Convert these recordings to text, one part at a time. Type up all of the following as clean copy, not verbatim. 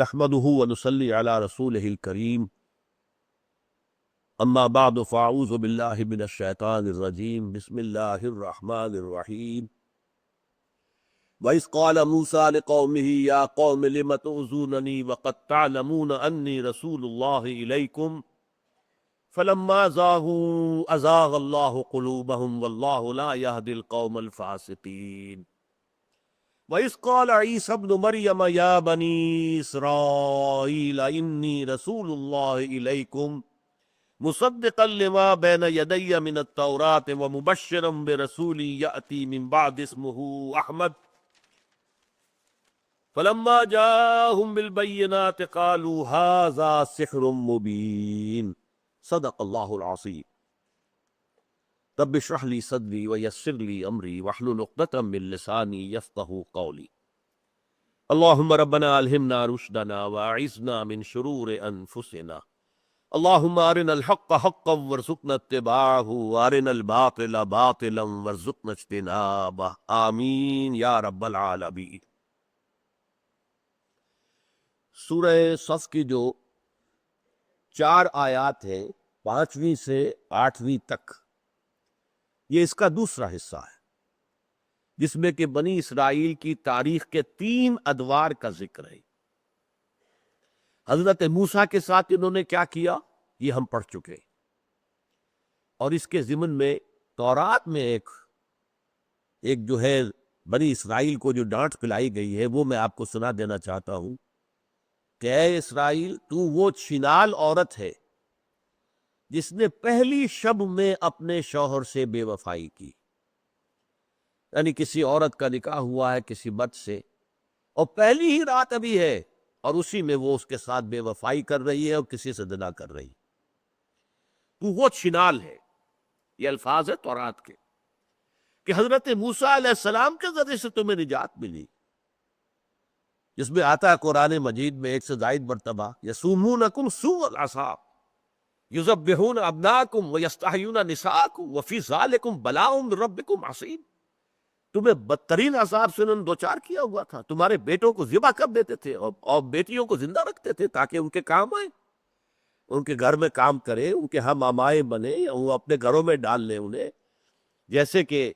نحمده ونصلي على رسوله الكريم اما بعد فاعوذ بالله من الشيطان الرجيم بسم الله الرحمن الرحيم وإذ قال موسى لقومه يا قوم لم تؤذونني وقد تعلمون أني رسول الله إليكم فلما زاغوا أزاغ الله قلوبهم والله لا يهدي القوم الفاسقين وَإِذْ قَالَ عِيسَى ابْنُ مَرْيَمَ يَا بَنِي إِسْرَائِيلَ إِنِّي رَسُولُ اللَّهِ إِلَيْكُمْ مُصَدِّقًا لِمَا بَيْنَ يَدَيَّ مِنَ التَّوْرَاةِ وَمُبَشِّرًا بِرَسُولٍ يَأْتِي مِن بَعْدِي اسْمُهُ أَحْمَدُ فَلَمَّا جَاءَهُم بِالْبَيِّنَاتِ قَالُوا هَٰذَا سِحْرٌ مُّبِينٌ صدق اللہ العظیم۔ رب اشرح لي صدري ويسر لي امري واحلل عقدة من لساني يفقهوا قولي۔ اللهم ربنا الهمنا رشدنا واعذنا من شرور انفسنا، اللهم ارنا الحق حقا وارزقنا اتباعه وارنا الباطل باطلا وارزقنا اجتنابه، آمین یا رب العالمین۔ سورہ صف کی جو 4 آیات ہیں 5ویں سے 8ویں تک، یہ اس کا دوسرا حصہ ہے جس میں کہ بنی اسرائیل کی تاریخ کے 3 ادوار کا ذکر ہے۔ حضرت موسیٰ کے ساتھ انہوں نے کیا کیا یہ ہم پڑھ چکے، اور اس کے ضمن میں تورات میں ایک جو ہے بنی اسرائیل کو جو ڈانٹ پلائی گئی ہے وہ میں آپ کو سنا دینا چاہتا ہوں کہ اے اسرائیل، تو وہ چھنال عورت ہے جس نے پہلی شب میں اپنے شوہر سے بے وفائی کی، یعنی کسی عورت کا نکاح ہوا ہے کسی مرد سے، اور پہلی ہی رات ابھی ہے اور اسی میں وہ اس کے ساتھ بے وفائی کر رہی ہے اور کسی سے زنا کر رہی ہے، تو وہ چھنال ہے۔ یہ الفاظ ہے تورات کے کہ حضرت موسیٰ علیہ السلام کے ذریعے سے تمہیں نجات ملی، جس میں آتا ہے قرآن مجید میں 1 سے زائد مرتبہ یسومونکم سوء العذاب یذبحون ابناءکم ویستحیون نساءکم وفی ذالکم بلاء من ربکم عظیم۔ تمہیں بدترین عذاب سے انہوں نے دوچار کیا ہوا تھا، تمہارے بیٹوں کو ذبح کر دیتے تھے اور بیٹیوں کو زندہ رکھتے تھے تاکہ ان کے کام آئے، ان کے گھر میں کام کرے، ان کے ہم آمائے بنے، وہ اپنے گھروں میں ڈال لیں انہیں۔ جیسے کہ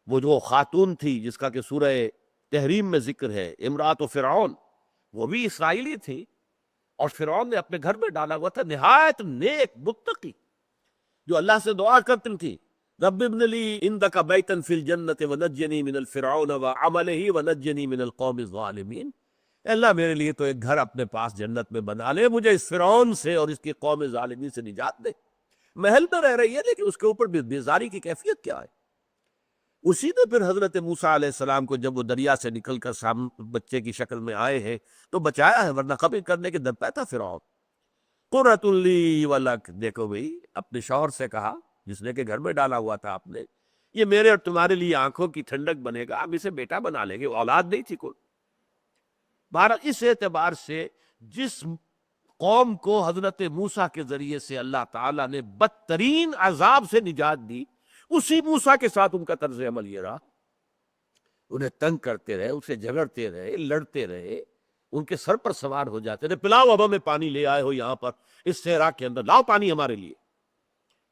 وہ جو خاتون تھی جس کا کہ سورہ تحریم میں ذکر ہے، امرات و فرعون، وہ بھی اسرائیلی تھی اور فرعون نے اپنے گھر میں ڈالا ہوا تھا، نہایت نیک متقی جو اللہ سے دعا کرتی تھی، رب ابن لی عندک بیتا فی الجنت ونجنی من الفرعون وعملہ ونجنی من القوم الظالمین۔ اے اللہ میرے لیے تو ایک گھر اپنے پاس جنت میں بنا لے، مجھے اس فرعون سے اور اس کی قوم ظالمین سے نجات دے۔ محل میں رہ رہی ہے لیکن اس کے اوپر بھی بیزاری کی کیفیت کیا ہے۔ اسی نے پھر حضرت موسیٰ علیہ السلام کو جب وہ دریا سے نکل کر سامنے بچے کی شکل میں آئے ہیں تو بچایا ہے، ورنہ قتل کرنے کے دب پہ تھا فرعون۔ قرۃ لی ولک، دیکھو بھئی اپنے شوہر سے کہا جس نے کہ گھر میں ڈالا ہوا تھا آپ نے، یہ میرے اور تمہارے لیے آنکھوں کی ٹھنڈک بنے گا، ہم اسے بیٹا بنا لیں گے، اولاد نہیں تھی کوئی۔ بہرحال اس اعتبار سے جس قوم کو حضرت موسیٰ کے ذریعے سے اللہ تعالیٰ نے بدترین عذاب سے نجات دی، اسی موسیٰ کے ساتھ ان کا طرز عمل یہ رہا، انہیں تنگ کرتے رہے، اسے جھگڑتے رہے، لڑتے رہے، ان کے سر پر سوار ہو جاتے رہے، پلاؤ اب ہمیں پانی لے آئے ہو یہاں پر اس صحرا کے اندر، لاؤ پانی ہمارے لیے۔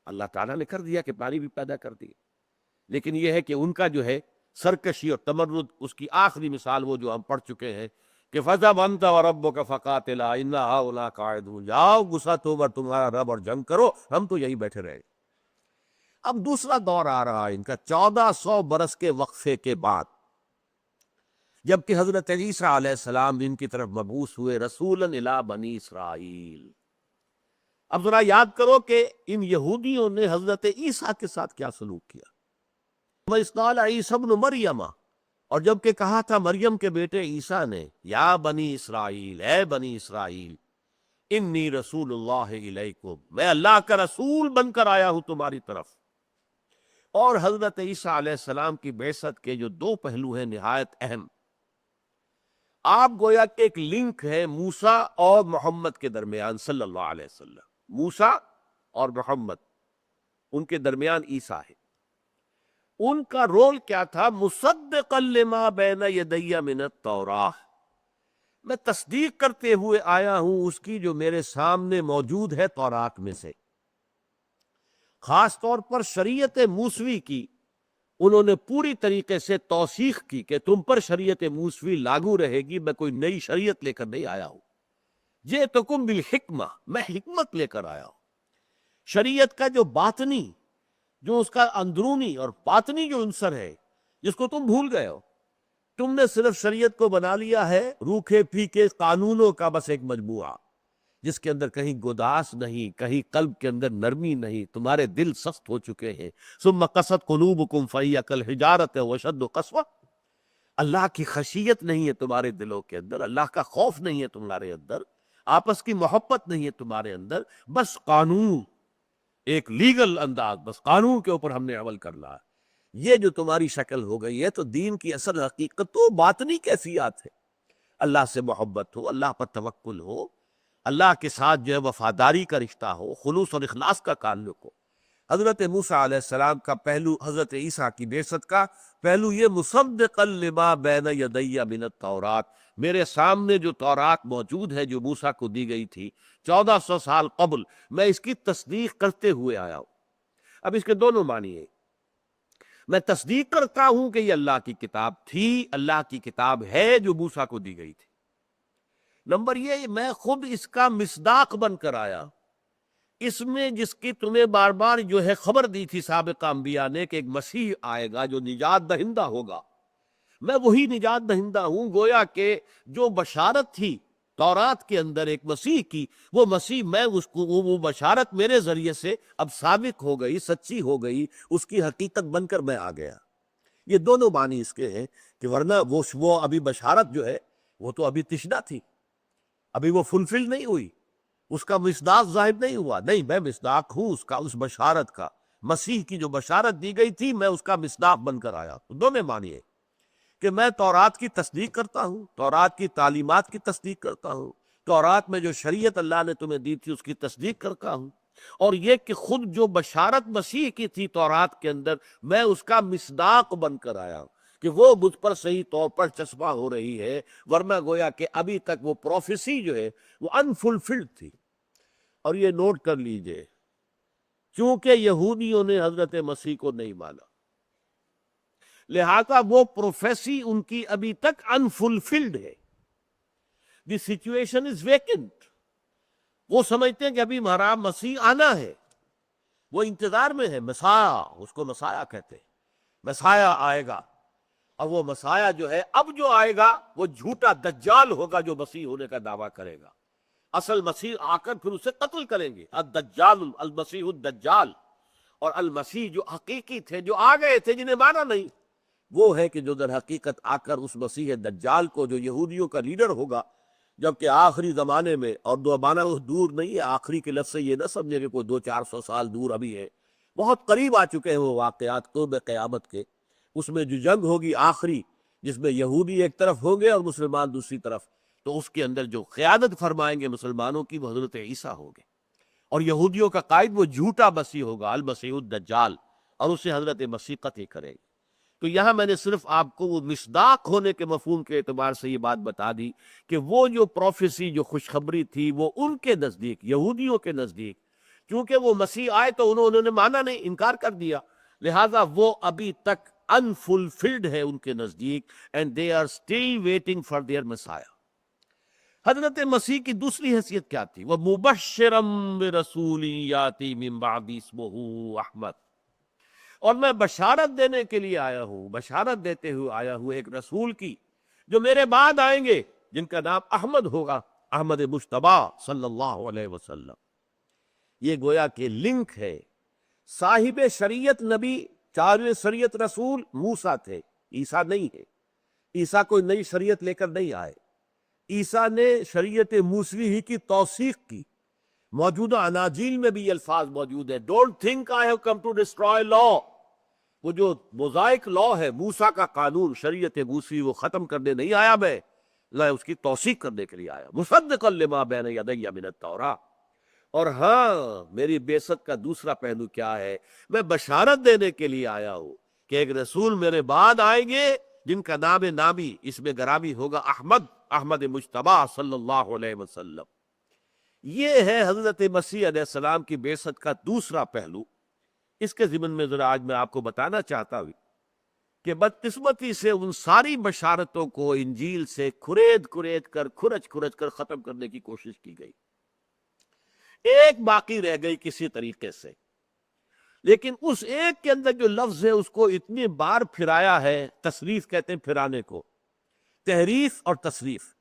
اللہ تعالیٰ نے کر دیا کہ پانی بھی پیدا کر دیا، لیکن یہ ہے کہ ان کا جو ہے سرکشی اور تمرد، اس کی آخری مثال وہ جو ہم پڑھ چکے ہیں کہ فَذَهَبْ أَنْتَ وَرَبُّكَ فَقَاتِلَا إِنَّا هَٰؤُلَاءِ قَاعِدُونَ، جاؤ غصہ تو اور تمہارا رب اور جنگ کرو، ہم تو یہی بیٹھے رہے۔ اب دوسرا دور آ رہا ہے ان کا 1400 برس کے وقفے کے بعد، جبکہ حضرت عیسیٰ علیہ السلام ان کی طرف مبعوث ہوئے رسولاً الی بنی اسرائیل۔ اب ذرا یاد کرو کہ ان یہودیوں نے حضرت عیسیٰ کے ساتھ کیا سلوک کیا۔ وَإِذْ قَالَ عِيسَى ابْنُ مَرْيَمَ، اور جب کہ کہا تھا مریم کے بیٹے عیسیٰ نے، یا بنی اسرائیل، اے بنی اسرائیل، انی رسول اللہ الیکم، میں اللہ کا رسول بن کر آیا ہوں تمہاری طرف۔ اور حضرت عیسیٰ علیہ السلام کی بعثت کے جو 2 پہلو ہیں نہایت اہم، آپ گویا کہ ایک لنک ہے موسیٰ اور محمد کے درمیان صلی اللہ علیہ وسلم، موسیٰ اور محمد، ان کے درمیان عیسیٰ ہے۔ ان کا رول کیا تھا؟ مصدقا لما بین یدی من التوراہ، میں تصدیق کرتے ہوئے آیا ہوں اس کی جو میرے سامنے موجود ہے تورات میں سے، خاص طور پر شریعت موسوی کی انہوں نے پوری طریقے سے توثیق کی کہ تم پر شریعت موسوی لاگو رہے گی، میں کوئی نئی شریعت لے کر نہیں آیا ہوں، جئتکم بالحکمہ، میں حکمت لے کر آیا ہوں۔ شریعت کا جو باطنی، جو اس کا اندرونی اور باطنی جو عنصر ہے جس کو تم بھول گئے ہو، تم نے صرف شریعت کو بنا لیا ہے روکھے پھیکے قانونوں کا بس ایک مجموعہ، جس کے اندر کہیں گداس نہیں، کہیں قلب کے اندر نرمی نہیں، تمہارے دل سخت ہو چکے ہیں۔ ثم قست قلوبکم فہی کالحجارۃ واشد قسوہ، اللہ کی خشیت نہیں ہے تمہارے دلوں کے اندر، اللہ کا خوف نہیں ہے تمہارے اندر، آپس کی محبت نہیں ہے تمہارے اندر، بس قانون، ایک لیگل انداز، بس قانون کے اوپر ہم نے عمل کرنا ہے۔ یہ جو تمہاری شکل ہو گئی ہے، تو دین کی اصل حقیقت تو باطنی کیفیات ہے، اللہ سے محبت ہو، اللہ پر توکل ہو، اللہ کے ساتھ جو ہے وفاداری کا رشتہ ہو، خلوص اور اخلاص کا تعلق ہو۔ حضرت موسیٰ علیہ السلام کا پہلو، حضرت عیسیٰ کی بعثت کا پہلو یہ مصدقا لما بین یدی من التورات، میرے سامنے جو تورات موجود ہے جو موسیٰ کو دی گئی تھی 1400 سال قبل، میں اس کی تصدیق کرتے ہوئے آیا ہوں۔ اب اس کے دونوں معنی ہیں، میں تصدیق کرتا ہوں کہ یہ اللہ کی کتاب تھی، اللہ کی کتاب ہے جو موسیٰ کو دی گئی تھی۔ نمبر یہ، میں خود اس کا مصداق بن کر آیا، اس میں جس کی تمہیں بار بار جو ہے خبر دی تھی سابقہ انبیاء نے کہ ایک مسیح آئے گا جو نجات دہندہ ہوگا، میں وہی نجات دہندہ ہوں۔ گویا کہ جو بشارت تھی تورات کے اندر ایک مسیح کی، وہ مسیح میں اس کو، وہ بشارت میرے ذریعے سے اب ثابت ہو گئی، سچی ہو گئی، اس کی حقیقت بن کر میں آ گیا۔ یہ دونوں معنی اس کے ہیں کہ ورنہ وہ ابھی بشارت جو ہے وہ تو ابھی تشنہ تھی، ابھی وہ فلفل نہیں ہوئی، اس کا مصداق ظاہر نہیں ہوا۔ نہیں، میں مصداق ہوں اس کا، اس بشارت کا، مسیح کی جو بشارت دی گئی تھی میں اس کا مصداق بن کر آیا۔ دونوں معنی ہے کہ میں تورات کی تصدیق کرتا ہوں، تورات کی تعلیمات کی تصدیق کرتا ہوں، تورات میں جو شریعت اللہ نے تمہیں دی تھی اس کی تصدیق کرتا ہوں، اور یہ کہ خود جو بشارت مسیح کی تھی تورات کے اندر، میں اس کا مصداق بن کر آیا ہوں کہ وہ مجھ پر صحیح طور پر چسپاں ہو رہی ہے، ورنہ گویا کہ ابھی تک وہ پروفیسی جو ہے وہ انفلفلڈ تھی۔ اور یہ نوٹ کر لیجئے، چونکہ یہودیوں نے حضرت مسیح کو نہیں مانا، لہذا وہ پروفیسی ان کی ابھی تک انفلفلڈ ہے۔ The situation is vacant. وہ سمجھتے ہیں کہ ابھی ہمارا مسیح آنا ہے، وہ انتظار میں ہے، مسیح، اس کو مسیح کہتے ہیں، مسیح آئے گا، اور وہ مسیح جو ہے اب جو آئے گا وہ جھوٹا دجال ہوگا جو مسیح ہونے کا دعویٰ کرے گا۔ اصل مسیح آ کر پھر اسے قتل کریں گے، الدجال، المسیح الدجال۔ اور المسیح جو حقیقی تھے، جو آ گئے تھے، جنہیں مانا نہیں، وہ ہے کہ جو در حقیقت آ کر اس مسیح دجال کو، جو یہودیوں کا لیڈر ہوگا، جبکہ آخری زمانے میں، اور دو مانا وہ دور نہیں ہے، آخری کے لفظ سے یہ نہ سمجھے کہ کوئی 200-400 سال دور ابھی ہے، بہت قریب آ چکے ہیں وہ واقعات قرب قیامت کے۔ اس میں جو جنگ ہوگی آخری، جس میں یہودی ایک طرف ہوں گے اور مسلمان دوسری طرف، تو اس کے اندر جو قیادت فرمائیں گے مسلمانوں کی وہ حضرت عیسیٰ ہوں گے، اور یہودیوں کا قائد وہ جھوٹا مسیح ہوگا، المسیح الدجال، اور اسے حضرت مسیح قتل کرے گی۔ تو یہاں میں نے صرف آپ کو وہ مصداق ہونے کے مفہوم کے اعتبار سے یہ بات بتا دی کہ وہ جو پروفیسی، جو خوشخبری تھی، وہ ان کے نزدیک، یہودیوں کے نزدیک، چونکہ وہ مسیح آئے تو انہوں نے مانا نہیں، انکار کر دیا، لہٰذا وہ ابھی تک unfulfilled ہے ان کے نزدیک، and they are still waiting for their Messiah۔ حضرت مسیح کی دوسری حیثیت کیا تھی؟ وہ مبشرم برسول یاتی من بعد اسمہ احمد، اور میں بشارت دینے کے لیے آیا ہوں، بشارت دیتے ہوئے آیا ہوں ایک رسول کی جو میرے بعد آئیں گے، جن کا نام احمد ہوگا، احمد مجتبیٰ صلی اللہ علیہ وسلم۔ یہ گویا کہ لنک ہے۔ صاحب شریعت نبی، چارویں شریعت رسول موسیٰ تھے، عیسیٰ نہیں ہے۔ عیسیٰ کوئی نئی شریعت لے کر نہیں آئے، عیسیٰ نے شریعت موسوی ہی کی توثیق کی۔ موجودہ اناجیل میں بھی یہ الفاظ موجود ہے، don't think I have come to destroy law. وہ جو موزائک لا ہے، موسیٰ کا قانون، شریعت موسوی، وہ ختم کرنے نہیں آیا میں اس کی توثیق کرنے کے لیے آیا، مصدقا لما بین یدی من التوراۃ۔ اور ہاں، میری بعثت کا دوسرا پہلو کیا ہے؟ میں بشارت دینے کے لیے آیا ہوں کہ ایک رسول میرے بعد آئیں گے جن کا نام نامی، اس میں گرامی ہوگا احمد، احمد مجتبی صلی اللہ علیہ وسلم۔ یہ ہے حضرت مسیح علیہ السلام کی بعثت کا دوسرا پہلو۔ اس کے ضمن میں ذرا آج میں آپ کو بتانا چاہتا ہوں کہ بدقسمتی سے ان ساری بشارتوں کو انجیل سے کھرید کر کھرچ کر ختم کرنے کی کوشش کی گئی، ایک باقی رہ گئی کسی طریقے سے، لیکن اس ایک کے اندر جو لفظ ہے اس کو اتنی بار پھرایا ہے، تصریف کہتے ہیں پھرانے کو، تحریف اور تصریف۔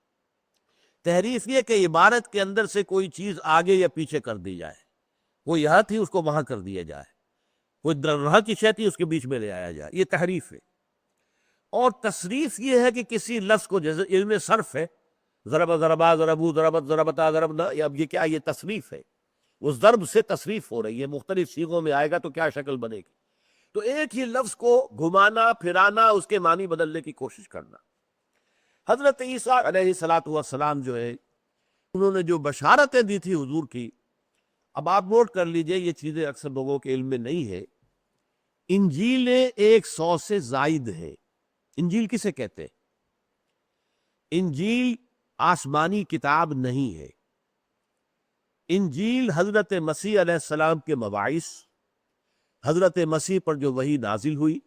تحریف یہ کہ عبارت کے اندر سے کوئی چیز آگے یا پیچھے کر دی جائے، کوئی یہاں تھی اس کو وہاں کر دیا جائے، کوئی درہ کی شے تھی اس کے بیچ میں لے آیا جائے، یہ تحریف ہے۔ اور تصریف یہ ہے کہ کسی لفظ کو، جیسے علم صرف ہے، ضرب ضربا ضربو ضربت ضربتا ضربنا، اب یہ کیا، یہ تصریف ہے، اس ضرب سے تصریف ہو رہی ہے، مختلف صیغوں میں آئے گا تو کیا شکل بنے گی۔ تو ایک ہی لفظ کو گھمانا پھرانا، اس کے معنی بدلنے کی کوشش کرنا۔ حضرت عیسیٰ علیہ السلام جو ہے، انہوں نے جو بشارتیں دی تھی حضور کی، اب آپ نوٹ کر لیجئے، یہ چیزیں اکثر لوگوں کے علم میں نہیں ہے۔ انجیل 100 سے زائد ہے۔ انجیل کسے کہتے ہیں؟ انجیل آسمانی کتاب نہیں ہے۔ انجیل حضرت مسیح علیہ السلام کے مباعث، حضرت مسیح پر جو وحی نازل ہوئی،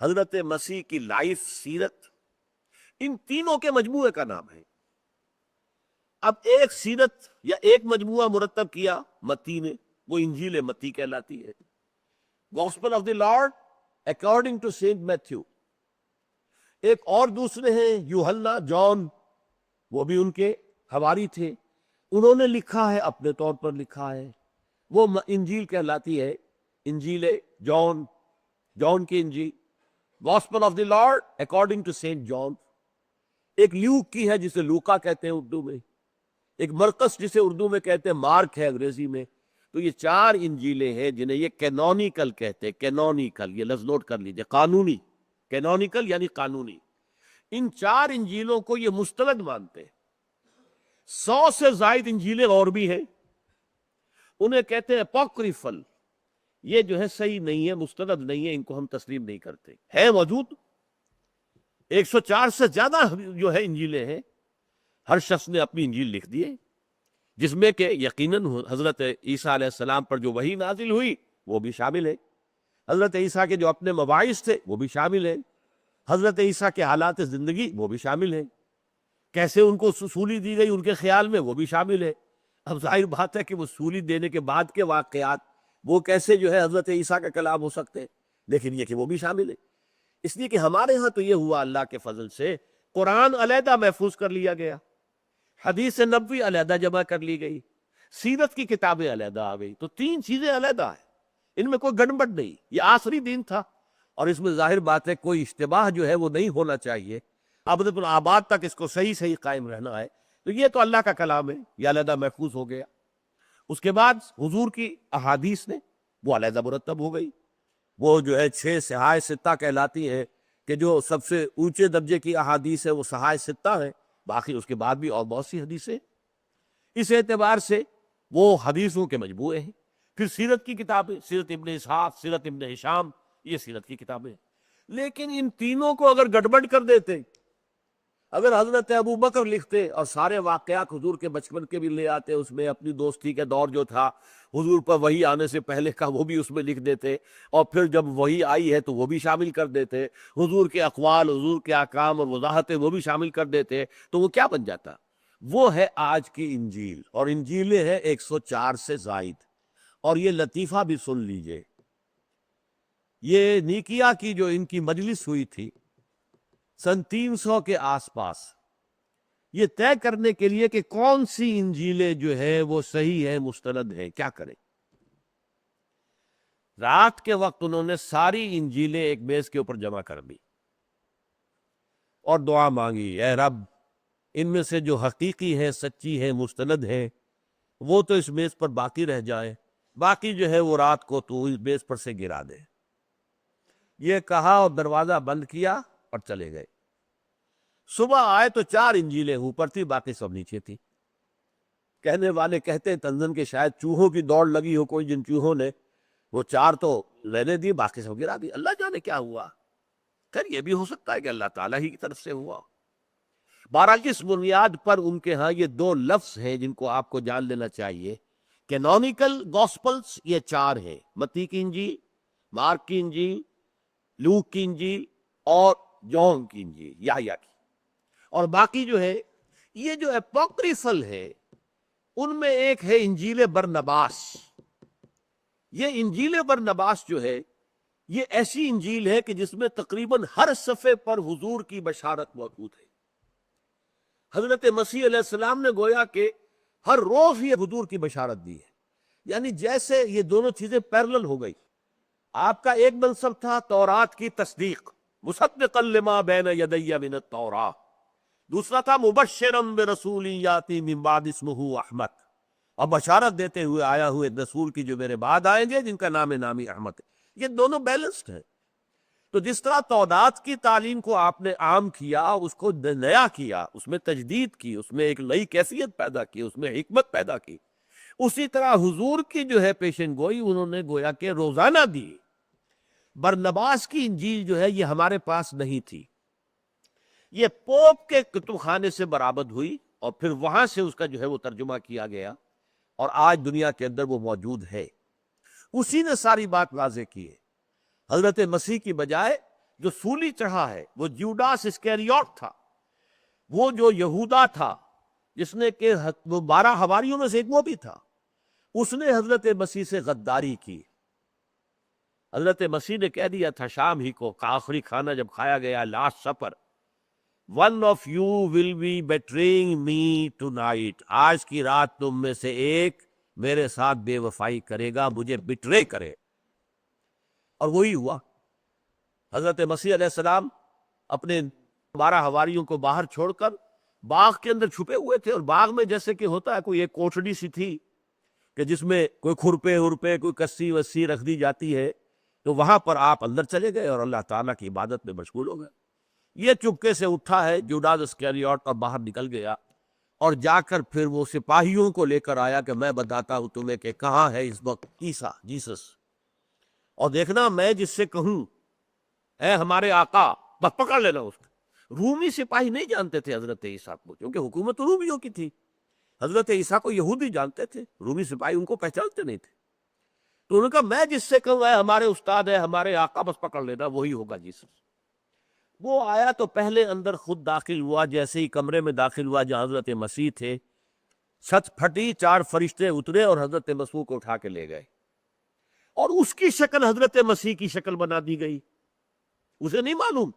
حضرت مسیح کی لائف سیرت، ان تینوں کے مجموعے کا نام ہے۔ اب ایک سیرت یا ایک مجموعہ مرتب کیا متی نے، وہ انجیل متی کہلاتی ہے۔ Gospel of the Lord according to Saint Matthew. ایک اور دوسرے ہیں یوحنا، جان، وہ بھی ان کے حواری تھے، انہوں نے لکھا ہے، اپنے طور پر لکھا ہے، وہ انجیل کہلاتی ہے، انجیل جان کی انجیل، gospel of the Lord according to Saint John. ایک لیوک کی ہے جسے لوکا کہتے ہیں اردو میں، ایک مرقس جسے اردو میں کہتے ہیں مارک ہے انگریزی میں۔ تو یہ 4 انجیلیں ہیں جنہیں یہ کینونیکل کہتے ہیں۔ کینونیکل، یہ لفظ نوٹ کر لیجئے، قانونی، کینونیکل یعنی قانونی۔ ان 4 انجیلوں کو یہ مستند مانتے ہیں۔ 100 سے زائد انجیلیں اور بھی ہیں، انہیں کہتے ہیں اپوکریفل۔ یہ جو ہے صحیح نہیں ہے، مستند نہیں ہے، ان کو ہم تسلیم نہیں کرتے۔ ہے موجود 104 سے زیادہ جو ہے انجیلیں ہیں، ہر شخص نے اپنی انجیل لکھ دی ہے، جس میں کہ یقیناً حضرت عیسیٰ علیہ السلام پر جو وحی نازل ہوئی وہ بھی شامل ہے، حضرت عیسیٰ کے جو اپنے مباعث تھے وہ بھی شامل ہیں، حضرت عیسیٰ کے حالات زندگی وہ بھی شامل ہیں، کیسے ان کو سولی دی گئی ان کے خیال میں وہ بھی شامل ہے۔ اب ظاہر بات ہے کہ وہ سولی دینے کے بعد کے واقعات وہ کیسے جو ہے حضرت عیسیٰ کا کلام ہو سکتے ہیں، لیکن یہ کہ وہ بھی شامل ہے۔ اس لیے کہ ہمارے ہاں تو یہ ہوا اللہ کے فضل سے، قرآن علیحدہ محفوظ کر لیا گیا، حدیث نبوی علیحدہ جمع کر لی گئی، سیرت کی کتابیں علیحدہ آ گئی، تو 3 چیزیں علیحدہ ہیں، ان میں کوئی گڑبڑ نہیں۔ یہ آخری دین تھا، اور اس میں ظاہر بات ہے کوئی اشتباہ جو ہے وہ نہیں ہونا چاہیے، ابد الآباد تک اس کو صحیح قائم رہنا ہے۔ تو یہ تو اللہ کا کلام ہے، یہ علیحدہ محفوظ ہو گیا۔ اس کے بعد حضور کی احادیث نے وہ علیحدہ مرتب ہو گئی، وہ جو ہے 6 صحاح 6 کہلاتی ہیں، کہ جو سب سے اونچے درجے کی احادیث ہے وہ صحاح 6 ہیں، باقی اس کے بعد بھی اور بہت سی حدیثیں۔ اس اعتبار سے وہ حدیثوں کے مجموعے ہیں۔ پھر سیرت کی کتابیں، سیرت ابن اسحاق، سیرت ابن ہشام، یہ سیرت کی کتابیں ہیں۔ لیکن ان تینوں کو اگر گڑبڑ کر دیتے، اگر حضرت ابو بکر لکھتے اور سارے واقعات حضور کے بچپن کے بھی لے آتے، اس میں اپنی دوستی کا دور جو تھا حضور پر وحی آنے سے پہلے کا وہ بھی اس میں لکھ دیتے، اور پھر جب وحی آئی ہے تو وہ بھی شامل کر دیتے، حضور کے اقوال، حضور کے احکام اور وضاحتیں وہ بھی شامل کر دیتے، تو وہ کیا بن جاتا؟ وہ ہے آج کی انجیل، اور انجیلیں ہیں 104 سے زائد۔ اور یہ لطیفہ بھی سن لیجئے، یہ نیکیا کی جو ان کی مجلس ہوئی تھی سن 300 کے آس پاس، یہ طے کرنے کے لیے کہ کون سی انجیلیں جو ہے وہ صحیح ہے، مستند ہے، کیا کریں۔ رات کے وقت انہوں نے ساری انجیلیں ایک میز کے اوپر جمع کر دی اور دعا مانگی، اے رب، ان میں سے جو حقیقی ہے، سچی ہے، مستند ہے، وہ تو اس میز پر باقی رہ جائے، باقی جو ہے وہ رات کو تو اس میز پر سے گرا دے۔ یہ کہا اور دروازہ بند کیا اور چلے گئے۔ صبح آئے تو 4 انجیلیں اوپر تھی، باقی سب نیچے تھی۔ کہنے والے کہتے ہیں تنزن کہ شاید چوہوں کی دوڑ لگی ہو کوئی، جن چوہوں نے وہ 4 تو لینے دی، باقی سب گرا دی، اللہ جانے کیا ہوا۔ خیر یہ بھی ہو سکتا ہے کہ اللہ تعالیٰ ہی کی طرف سے ہوا۔ بہرحال اس بنیاد پر ان کے ہاں یہ دو لفظ ہیں جن کو آپ کو جان لینا چاہیے. کینونیکل گاسپلس یہ چار ہیں: متی کی انجیل، مارک کی انجیل، لوک کی انجیل اور جون کی انجیل، یحییٰ کی. اور باقی جو ہے یہ جو اپوکریفل ہے ان میں ایک ہے انجیل برنباس. یہ انجیل برنباس جو ہے یہ ایسی انجیل ہے کہ جس میں تقریباً ہر صفحے پر حضور کی بشارت موجود ہے. حضرت مسیح علیہ السلام نے گویا کہ ہر روز یہ حضور کی بشارت دی ہے. یعنی جیسے یہ دونوں چیزیں پیرلل ہو گئی. آپ کا ایک منصب تھا تورات کی تصدیق، مصدقا لما بین یدی من التوراۃ. دوسرا تھا مبشرا برسول یاتی من بعد اسمہ احمد، اور بشارت دیتے ہوئے آیا ہوئے رسول کی جو میرے بعد آئیں گے جن کا نام نامی احمد ہے. یہ دونوں بیلنسڈ ہیں. تو جس طرح تورات کی تعلیم کو آپ نے عام کیا، اس کو نیا کیا، اس میں تجدید کی، اس میں ایک نئی کیفیت پیدا کی، اس میں حکمت پیدا کی، اسی طرح حضور کی جو ہے پیشن گوئی انہوں نے گویا کہ روزانہ دی. برنباس کی انجیل جو ہے یہ ہمارے پاس نہیں تھی، یہ پوپ کے کتب خانے سے برآمد ہوئی اور پھر وہاں سے اس کا جو ہے وہ ترجمہ کیا گیا اور آج دنیا کے اندر وہ موجود ہے. اسی نے ساری بات واضح کی ہے. حضرت مسیح کی بجائے جو سولی چڑھا ہے وہ جیوڈاس اسکیریوٹ تھا، وہ جو یہودا تھا جس نے کہ وہ 12 حواریوں میں سے ایک وہ بھی تھا، اس نے حضرت مسیح سے غداری کی. حضرت مسیح نے کہہ دیا تھا شام ہی کو آخری کھانا جب کھایا گیا، last supper, one of you will be betraying me tonight, آج کی رات تم میں سے ایک میرے ساتھ بے وفائی کرے گا، مجھے بٹرے کرے. اور وہی ہوا. حضرت مسیح علیہ السلام اپنے 12 حواریوں کو باہر چھوڑ کر باغ کے اندر چھپے ہوئے تھے، اور باغ میں جیسے کہ ہوتا ہے کوئی ایک کوٹڑی سی تھی کہ جس میں کوئی کھرپے ہرپے کوئی کسی وسی رکھ دی جاتی ہے، تو وہاں پر آپ اندر چلے گئے اور اللہ تعالیٰ کی عبادت میں مشغول ہو گئے. یہ چپکے سے اٹھا ہے جوڈاس اسکیریوٹ اور باہر نکل گیا اور جا کر پھر وہ سپاہیوں کو لے کر آیا کہ میں بتاتا ہوں تمہیں کہ کہاں ہے اس وقت عیسیٰ، جیسس، اور دیکھنا میں جس سے کہوں اے ہمارے آقا بس پکڑ لینا اس کو. رومی سپاہی نہیں جانتے تھے حضرت عیسیٰ کو کیونکہ حکومت رومیوں کی تھی. حضرت عیسیٰ کو یہودی جانتے تھے، رومی سپاہی ان کو پہچانتے نہیں تھے. تو انہوں نے کہا میں جس سے کہوں اے ہمارے استاد ہے ہمارے آقا بس پکڑ لینا، وہی ہوگا جیسس. وہ آیا تو پہلے اندر خود داخل ہوا، جیسے ہی کمرے میں داخل ہوا جہاں حضرت مسیح تھے، چھت پھٹی، 4 فرشتے اترے اور حضرت مسیح کو اٹھا کے لے گئے، اور اس کی شکل حضرت مسیح کی شکل بنا دی گئی. اسے نہیں معلوم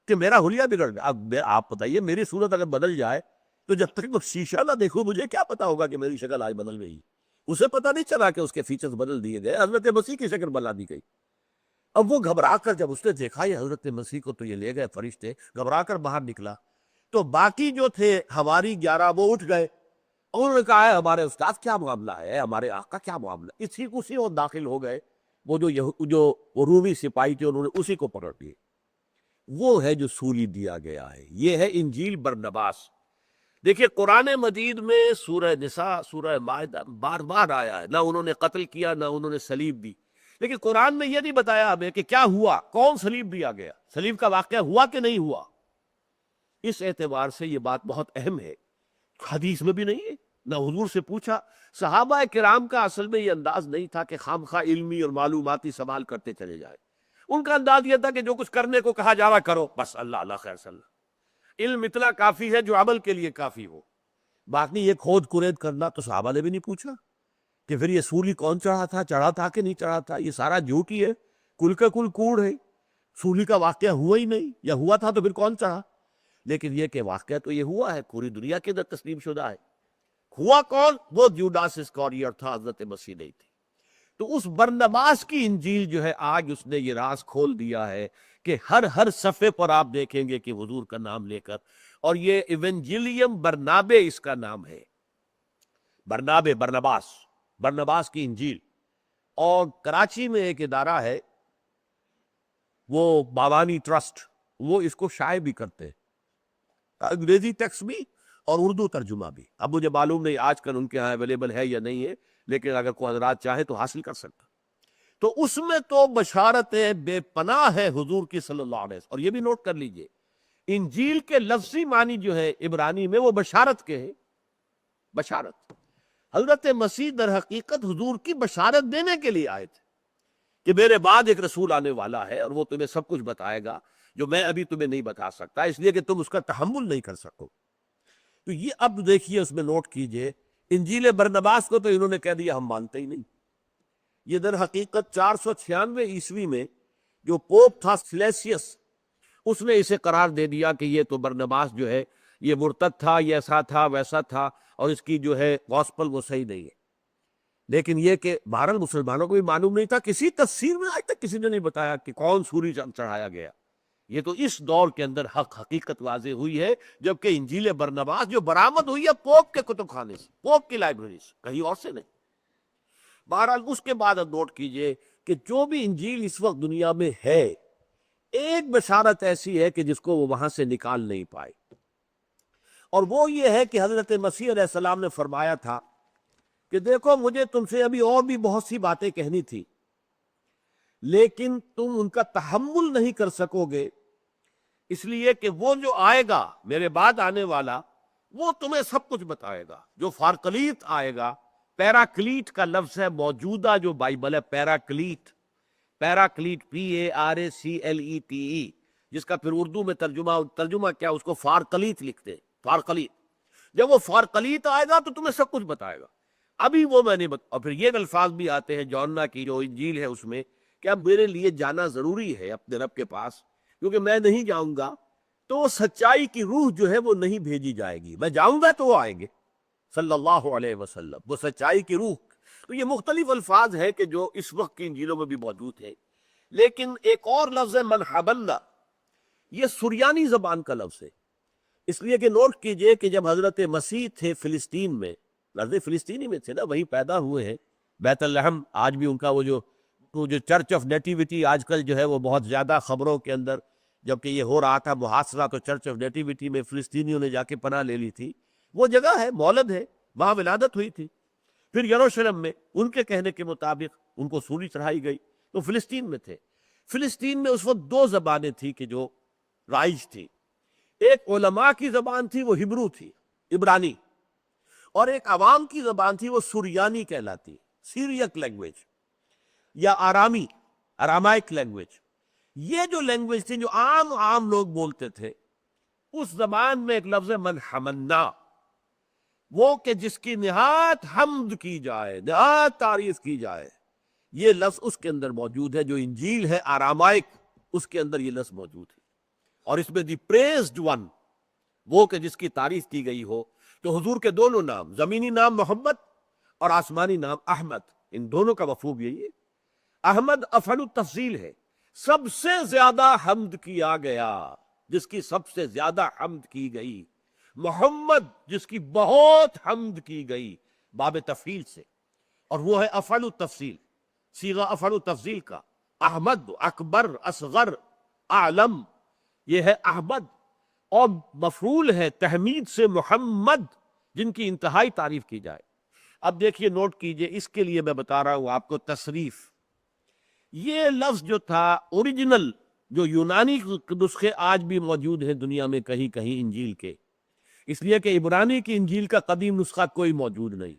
کہ میرا حلیہ بگڑ گیا. اب آپ بتائیے میری صورت اگر بدل جائے تو جب تک وہ شیشہ نہ دیکھوں مجھے کیا پتا ہوگا کہ میری شکل آج بدل گئی. اسے پتا نہیں چلا کہ اس کے فیچرز بدل دیے گئے، حضرت مسیح کی شکل بنا دی گئی. اب وہ گھبرا کر جب اس نے دیکھا یہ حضرت مسیح کو تو یہ لے گئے فرشتے، گھبرا کر باہر نکلا. تو باقی جو تھے ہماری 11 وہ اٹھ گئے، انہوں نے کہا ہے ہمارے استاد کیا معاملہ ہے، ہمارے آقا کیا معاملہ. اسی وہ داخل ہو گئے. وہ جو وہ رومی سپاہی تھے انہوں نے اسی کو پکڑ لیے. وہ ہے جو سولی دیا گیا ہے. یہ ہے انجیل برنباس. دیکھیے قرآن مجید میں سورہ نساء، سورہ مائدہ بار بار آیا ہے. نہ انہوں نے قتل کیا نہ انہوں نے صلیب دی، لیکن قرآن میں یہ نہیں بتایا ہمیں کہ کیا ہوا، کون صلیب دیا گیا، صلیب کا واقعہ ہوا کہ نہیں ہوا. اس اعتبار سے یہ بات بہت اہم ہے. حدیث میں بھی نہیں ہے، نہ حضور سے پوچھا. صحابہ کرام کا اصل میں یہ انداز نہیں تھا کہ خامخواہ علمی اور معلوماتی سوال کرتے چلے جائیں. ان کا انداز یہ تھا کہ جو کچھ کرنے کو کہا جا رہا کرو، بس اللہ اللہ خیر صلی اللہ. علم اتنا کافی ہے جو عمل کے لیے کافی ہو. باقی یہ کھود کرید کرنا تو صحابہ نے بھی نہیں پوچھا کہ پھر یہ سولی کون چڑھا تھا کہ نہیں چڑھا تھا. یہ سارا جھوٹ ہی ہے، کل کا کل کوڑ ہے. سولی کا واقعہ ہوا ہی نہیں، یا ہوا تھا تو پھر کون چڑھا. لیکن یہ کہ واقعہ تو یہ ہوا ہے، پوری دنیا کے اندر تسلیم شدہ ہے. ہوا کون؟ وہ جوڈاس اسکاریوٹ تھا، حضرت مسیح نہیں تھی. تو اس برنباس کی انجیل جو ہے آج اس نے یہ راز کھول دیا ہے کہ ہر صفحے پر آپ دیکھیں گے کہ حضور کا نام لے کر، اور یہ ایونجیلیم برنابے اس کا نام ہے. برنباس کی انجیل. اور کراچی میں ایک ادارہ ہے وہ باوانی ٹرسٹ، وہ اس کو شائع بھی کرتے ہیں، انگریزی ٹیکسٹ بھی اور اردو ترجمہ بھی. اب مجھے معلوم نہیں آج کل ان کے ہاں اویلیبل ہے یا نہیں ہے، لیکن اگر کوئی حضرات چاہے تو حاصل کر سکتا. تو اس میں تو بشارتیں بے پناہ ہے حضور کی صلی اللہ علیہ وسلم. اور یہ بھی نوٹ کر لیجئے انجیل کے لفظی معنی جو ہے عبرانی میں وہ بشارت کے ہیں، بشارت۔ حضرت مسیح در حقیقت حضور کی بشارت دینے کے لیے آئے تھے کہ میرے بعد ایک رسول آنے والا ہے اور وہ تمہیں سب کچھ بتائے گا جو میں ابھی تمہیں نہیں بتا سکتا، اس لیے کہ تم اس کا تحمل نہیں کر سکو۔ تو یہ اب دیکھیے، اس میں نوٹ کیجئے، انجیل برنباس کو تو انہوں نے کہہ دیا ہم مانتے ہی نہیں۔ یہ در حقیقت 496 عیسوی میں جو پوپ تھا سلیسیس، اس نے اسے قرار دے دیا کہ یہ تو برنباس جو ہے یہ مرتد تھا، یہ ایسا تھا ویسا تھا، اور اس کی جو ہے گوسپل وہ صحیح نہیں ہے۔ لیکن یہ کہ بہرحال مسلمانوں کو بھی معلوم نہیں تھا، کسی تفسیر میں آج تک کسی نے نہیں بتایا کہ کون سوری چڑھایا گیا۔ یہ تو اس دور کے اندر حقیقت واضح ہوئی ہے، جبکہ انجیل برنباس جو برآمد ہوئی ہے پوپ کے کتب خانے سے، پوپ کی لائبریری سے، کہیں اور سے نہیں۔ بہرحال اس کے بعد اب نوٹ کیجئے کہ جو بھی انجیل اس وقت دنیا میں ہے، ایک بشارت ایسی ہے کہ جس کو وہ وہاں سے نکال نہیں پائے، اور وہ یہ ہے کہ حضرت مسیح علیہ السلام نے فرمایا تھا کہ دیکھو مجھے تم سے ابھی اور بھی بہت سی باتیں کہنی تھی، لیکن تم ان کا تحمل نہیں کر سکو گے، اس لیے کہ وہ جو آئے گا میرے بعد آنے والا وہ تمہیں سب کچھ بتائے گا۔ جو فارکلیت آئے گا، پیراکلیٹ کا لفظ ہے موجودہ جو بائبل ہے، پیراکلیٹ، پیراکلیٹ PARACLETE، جس کا پھر اردو میں ترجمہ کیا، اس کو فارکلیت لکھتے ہیں، فارکلیت۔ جب وہ فارکلیت آئے گا تو تمہیں سب کچھ بتائے گا، ابھی وہ میں نہیں اور پھر یہ الفاظ بھی آتے ہیں یوحنا کی جو انجیل ہے اس میں کہ اب میرے لیے جانا ضروری ہے اپنے رب کے پاس، کیونکہ میں نہیں جاؤں گا تو وہ سچائی کی روح جو ہے وہ نہیں بھیجی جائے گی، میں جاؤں گا تو وہ آئیں گے صلی اللہ علیہ وسلم، وہ سچائی کی روح۔ تو یہ مختلف الفاظ ہیں کہ جو اس وقت کی انجیلوں میں بھی موجود ہیں۔ لیکن ایک اور لفظ ہے من حبلنا، یہ سریانی زبان کا لفظ ہے، اس لیے کہ نوٹ کیجئے کہ جب حضرت مسیح تھے فلسطین میں، لفظ فلسطینی میں تھے نا، وہیں پیدا ہوئے ہیں، بیت الحم آج بھی ان کا وہ جو چرچ آف نیٹیوٹی آج کل جو ہے وہ بہت زیادہ خبروں کے اندر، جبکہ یہ ہو رہا تھا محاصرہ تو چرچ آف نیٹیوٹی میں فلسطینیوں نے جا کے پناہ لے لی تھی، وہ جگہ ہے، مولد ہے، وہاں ولادت ہوئی تھی۔ پھر یروشلم میں ان کے کہنے کے مطابق ان کو سولی چڑھائی گئی، تو فلسطین میں تھے۔ فلسطین میں اس وقت دو زبانیں تھی کہ جو رائج تھی، ایک علماء کی زبان تھی وہ ہبرو تھی، عبرانی، اور ایک عوام کی زبان تھی وہ سریانی کہلاتی، سیریک لینگویج یا آرامی، ارامائک لینگویج۔ یہ جو لینگویج تھی جو عام لوگ بولتے تھے، اس زبان میں ایک لفظ ہے من حملنا، وہ کہ جس کی نہایت حمد کی جائے، نہایت تعریف کی جائے، یہ لفظ اس کے اندر موجود ہے۔ جو انجیل ہے آرامائک، اس کے اندر یہ لفظ موجود ہے، اور اس میں دی پریزڈ ون، وہ کہ جس کی تعریف کی گئی ہو۔ تو حضور کے دونوں نام، زمینی نام محمد اور آسمانی نام احمد، ان دونوں کا مفہوم یہی ہے۔ احمد افعل التفضیل ہے، سب سے زیادہ حمد کیا گیا، جس کی سب سے زیادہ حمد کی گئی۔ محمد جس کی بہت حمد کی گئی، باب تفعیل سے، اور وہ ہے افعل التفضیل، صیغہ افعل التفضیل کا۔ احمد اکبر، اصغر، اعلم، یہ ہے احمد، اور مفعول ہے تحمید سے محمد، جن کی انتہائی تعریف کی جائے۔ اب دیکھیے نوٹ کیجئے، اس کے لیے میں بتا رہا ہوں آپ کو تصریف۔ یہ لفظ جو تھا اوریجنل، جو یونانی نسخے آج بھی موجود ہیں دنیا میں کہیں کہیں انجیل کے، اس لیے کہ عبرانی کی انجیل کا قدیم نسخہ کوئی موجود نہیں،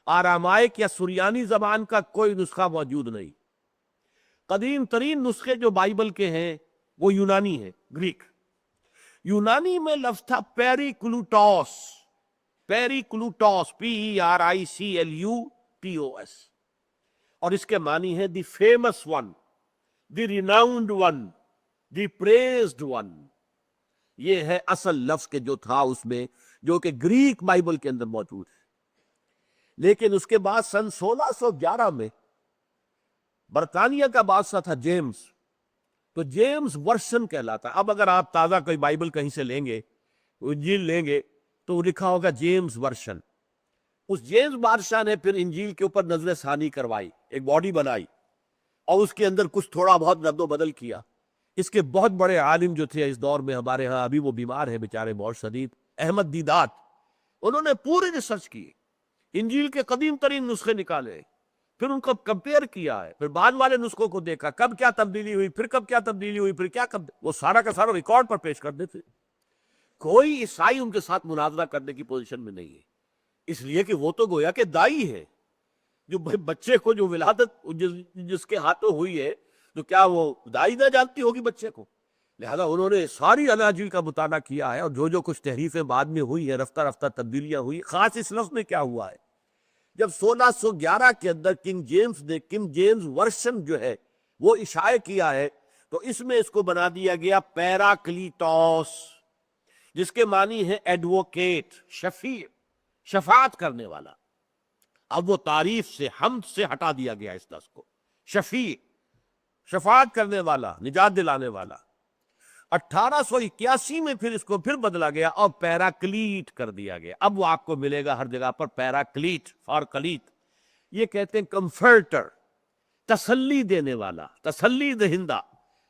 آرامائک یا سریانی زبان کا کوئی نسخہ موجود نہیں۔ قدیم ترین نسخے جو بائبل کے ہیں وہ یونانی ہیں، گریک۔ یونانی میں لفظ تھا پیریکلوٹوس، پیریکلوٹوس، PERICLUTOS، اور اس کے معنی ہے دی فیمس ون، دی ریناؤنڈ ون، دی پریزڈ ون۔ یہ ہے اصل لفظ کے جو تھا اس میں، جو کہ گریک بائبل کے اندر موجود ہے۔ لیکن اس کے بعد سن 1611 میں برطانیہ کا بادشاہ تھا جیمز، تو جیمز ورشن کہلاتا۔ اب اگر آپ تازہ کوئی بائبل کہیں سے لیں گے، انجیل لیں گے، تو لکھا ہوگا جیمز ورشن۔ اس جیمز بادشاہ نے پھر انجیل کے اوپر نظر ثانی کروائی، ایک باڈی بنائی، اور اس کے اندر کچھ تھوڑا بہت رد و بدل کیا۔ اس کے بہت بڑے عالم جو تھے اس دور میں ہمارے ہاں، ابھی وہ بیمار ہے بیچارے بہت شدید، احمد دیدات، انہوں نے پوری ریسرچ کی، انجیل کے قدیم ترین نسخے نکالے، پھر ان کو کمپیئر کیا ہے، پھر بعد والے نسخوں کو دیکھا، کب کیا تبدیلی ہوئی، پھر کب کیا تبدیلی ہوئی، پھر کیا کب، وہ سارا کا سارا ریکارڈ پر پیش کر دیتے۔ کوئی عیسائی ان کے ساتھ مناظرہ کرنے کی پوزیشن میں نہیں ہے، اس لیے کہ وہ تو گویا کہ دائی ہے، جو بچے کو جو ولادت جس کے ہاتھوں ہوئی ہے، تو کیا وہ دائی نہ جانتی ہوگی بچے کو؟ لہذا انہوں نے ساری اناجیل کا مطالعہ کیا ہے، اور جو کچھ تحریفیں بعد میں ہوئی ہیں، رفتہ رفتہ تبدیلیاں ہوئی، خاص اس لفظ میں کیا ہوا ہے، جب 1611 کے اندر کنگ جیمز ورشن جو ہے وہ اشاعہ کیا ہے، تو اس میں اس کو بنا دیا گیا پیراکلیٹوس، جس کے معنی ہے ایڈوکیٹ، شفیع، شفاعت کرنے والا۔ اب وہ تعریف سے، حمد سے ہٹا دیا گیا اس لفظ کو، شفیع، شفاعت کرنے والا، نجات دلانے والا۔ 1881 میں پھر اس کو پھر بدلا گیا اور پیراکلیٹ کر دیا گیا۔ اب وہ آپ کو ملے گا ہر جگہ پر پیراکلیٹ، فارکلیٹ، یہ کہتے ہیں کمفرٹر، تسلی دینے والا، تسلی دہندہ۔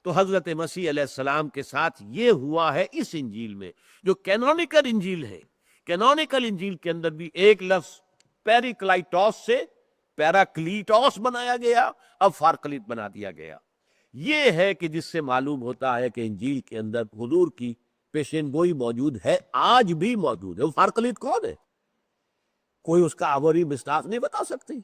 تو حضرت مسیح علیہ السلام کے ساتھ یہ ہوا ہے اس انجیل میں، جو کینونیکل انجیل ہے۔ کینونیکل انجیل کے اندر بھی ایک لفظ پیریکلائٹوس سے پیراکلیٹوس بنایا گیا، اب فارکلیٹ بنا دیا گیا۔ یہ ہے کہ جس سے معلوم ہوتا ہے کہ انجیل کے اندر حضور کی پیشین گوئی موجود ہے، آج بھی موجود ہے۔ وہ فارکلیٹ کون ہے؟ کوئی اس کا عبوری مصداق نہیں بتا سکتی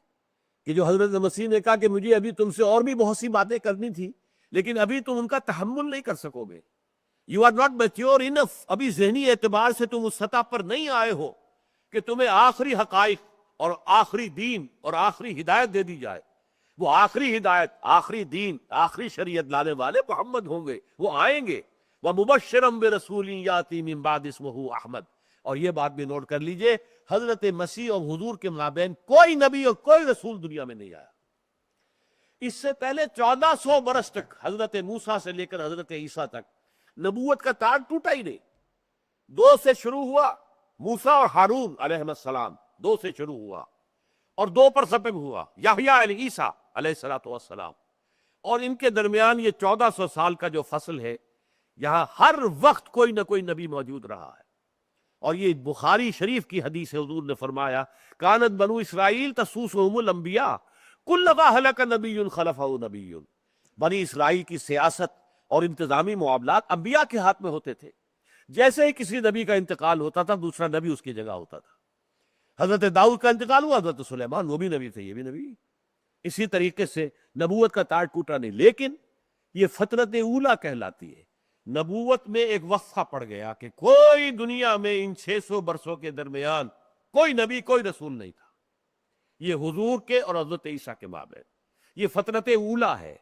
کہ جو حضرت مسیح نے کہا کہ مجھے ابھی تم سے اور بھی بہت سی باتیں کرنی تھی، لیکن ابھی تم ان کا تحمل نہیں کر سکو گے، you are not mature enough, ابھی ذہنی اعتبار سے تم اس سطح پر نہیں آئے ہو کہ تمہیں آخری حقائق اور آخری دین اور آخری ہدایت دے دی جائے۔ وہ آخری ہدایت، آخری دین، آخری شریعت لانے والے محمد ہوں گے، وہ آئیں گے۔ وَمُبَشِّرًا بِرَسُولٍ يَأْتِي مِن بَعْدِهِ اسْمُهُ احمد۔ اور یہ بات بھی نوٹ کر لیجئے، حضرت مسیح اور حضور کے مابین کوئی نبی اور کوئی رسول دنیا میں نہیں آیا۔ اس سے پہلے 1400 برس تک، حضرت موسیٰ سے لے کر حضرت عیسیٰ تک، نبوت کا تار ٹوٹا ہی نہیں۔ 2 سے شروع ہوا، موسیٰ اور ہارون علیہ السلام، 2 سے شروع ہوا، اور 2 پر ختم ہوا، یحییٰ علیہ عیسیٰ علیہ السلام۔ اور ان کے درمیان یہ 1400 سال کا جو فصل ہے، یہاں ہر وقت کوئی نہ کوئی نبی موجود رہا ہے۔ اور یہ بخاری شریف کی حدیث ہے، حضور نے فرمایا کانت بنو اسرائیل تسوسهم الانبیاء کلما ہلک نبی خلفہ نبی۔ بنی اسرائیل کی سیاست اور انتظامی معاملات انبیاء کے ہاتھ میں ہوتے تھے، جیسے ہی کسی نبی کا انتقال ہوتا تھا دوسرا نبی اس کی جگہ ہوتا تھا۔ حضرت داؤد کا انتقال ہوا، حضرت سلیمان، وہ بھی نبی تھے، یہ بھی نبی۔ اسی طریقے سے نبوت کا تار ٹوٹا نہیں، لیکن یہ فترت اولیٰ کہلاتی ہے۔ نبوت میں ایک وقفہ پڑ گیا کہ کوئی دنیا میں ان 600 برسوں کے درمیان کوئی نبی، کوئی رسول نہیں تھا، یہ حضور کے اور حضرت عیسیٰ کے مابین، یہ فترت اولیٰ ہے۔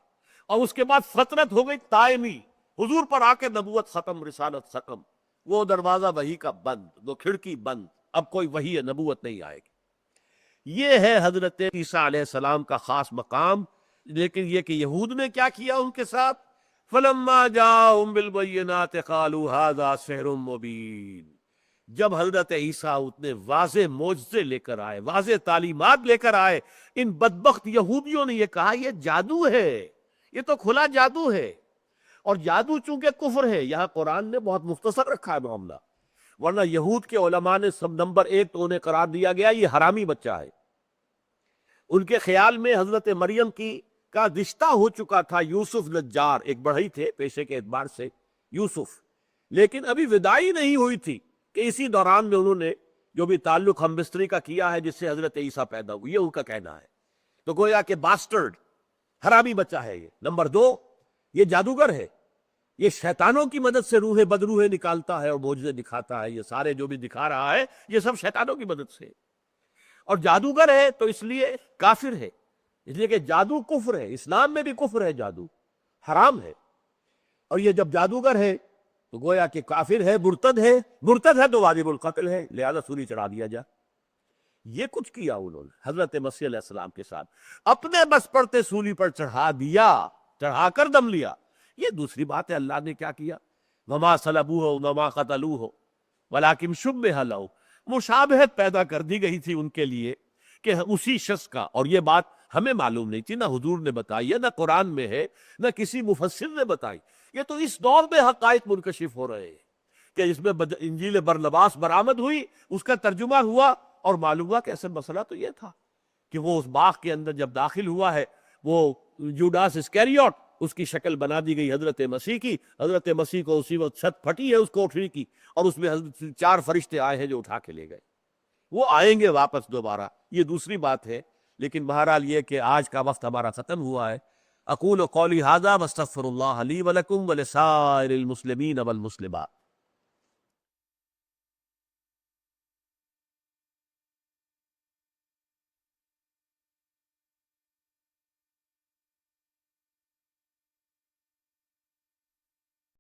اور اس کے بعد فترت ہو گئی دائمی، حضور پر آ کے نبوت ختم، رسالت ختم، وہ دروازہ وحی کا بند، وہ کھڑکی بند، اب کوئی وحی نبوت نہیں آئے گی۔ یہ ہے حضرت عیسیٰ علیہ السلام کا خاص مقام۔ لیکن یہ کہ یہود نے کیا کیا ان کے ساتھ، فَلَمَّا جَاءَهُم بِالْبَيِّنَاتِ قَالُوا هَذَا سِحْرٌ مُبِينٌ۔ جب حضرت عیسیٰ اتنے واضح معجزے لے کر آئے، واضح تعلیمات لے کر آئے، ان بدبخت یہودیوں نے یہ کہا یہ جادو ہے، یہ تو کھلا جادو ہے۔ اور جادو چونکہ کفر ہے، یہاں قرآن نے بہت مختصر رکھا ہے معاملہ، ورنہ یہود کے علماء نے سب نمبر 1 تو انہیں قرار دیا گیا یہ حرامی بچہ ہے۔ ان کے خیال میں حضرت مریم کا رشتہ ہو چکا تھا یوسف نجار، ایک بڑھئی تھے پیشے کے اعتبار سے یوسف، لیکن ابھی وداعی نہیں ہوئی تھی کہ اسی دوران میں انہوں نے جو بھی تعلق ہم بستری کا کیا ہے جس سے حضرت عیسیٰ پیدا ہوئی، یہ ان کا کہنا ہے۔ تو گویا کہ باسٹرڈ، حرامی بچہ ہے یہ۔ نمبر 2، یہ جادوگر ہے، یہ شیطانوں کی مدد سے روح بدروح نکالتا ہے اور معجزے دکھاتا ہے۔ یہ سارے جو بھی دکھا رہا ہے یہ سب شیطانوں کی مدد سے، اور جادوگر ہے تو اس لیے کافر ہے، اس لیے کہ جادو کفر ہے، اسلام میں بھی کفر ہے، جادو حرام ہے۔ اور یہ جب جادوگر ہے تو گویا کہ کافر ہے، مرتد ہے تو واجب القتل ہے، لہذا سولی چڑھا دیا جائے۔ یہ کچھ کیا انہوں نے حضرت مسیح علیہ السلام کے ساتھ، اپنے بس پڑتے سولی پر چڑھا دیا، چڑھا کر دم لیا۔ یہ دوسری بات ہے، اللہ نے کیا کیا، وما صلبوہ وما قتلوہ ولکن شبہ لہم، مشابہت پیدا کر دی گئی تھی ان کے لیے کہ اسی شخص کا، اور یہ بات ہمیں معلوم نہیں تھی، نہ حضور نے بتائی ہے، نہ قرآن میں ہے، نہ کسی مفسر نے بتائی، یہ تو اس دور میں حقائق منکشف ہو رہے ہیں کہ اس میں انجیل برنباس برآمد ہوئی، اس کا ترجمہ ہوا اور معلوم ہوا کہ اصل مسئلہ تو یہ تھا کہ وہ اس باغ کے اندر جب داخل ہوا ہے، وہ جوڈاس اسکیریوٹ، اس کی شکل بنا دی گئی حضرت مسیح کی. حضرت مسیح کو اسی وقت چھت پھٹی ہے اس کوٹری کی، اور اس میں حضرت 4 فرشتے آئے ہیں جو اٹھا کے لے گئے. وہ آئیں گے واپس دوبارہ، یہ دوسری بات ہے. لیکن بہرحال یہ کہ آج کا وقت ہمارا ختم ہوا ہے. اقول قولی ھذا واستغفر اللہ لی ولکم ولسائر المسلمین والمسلمات.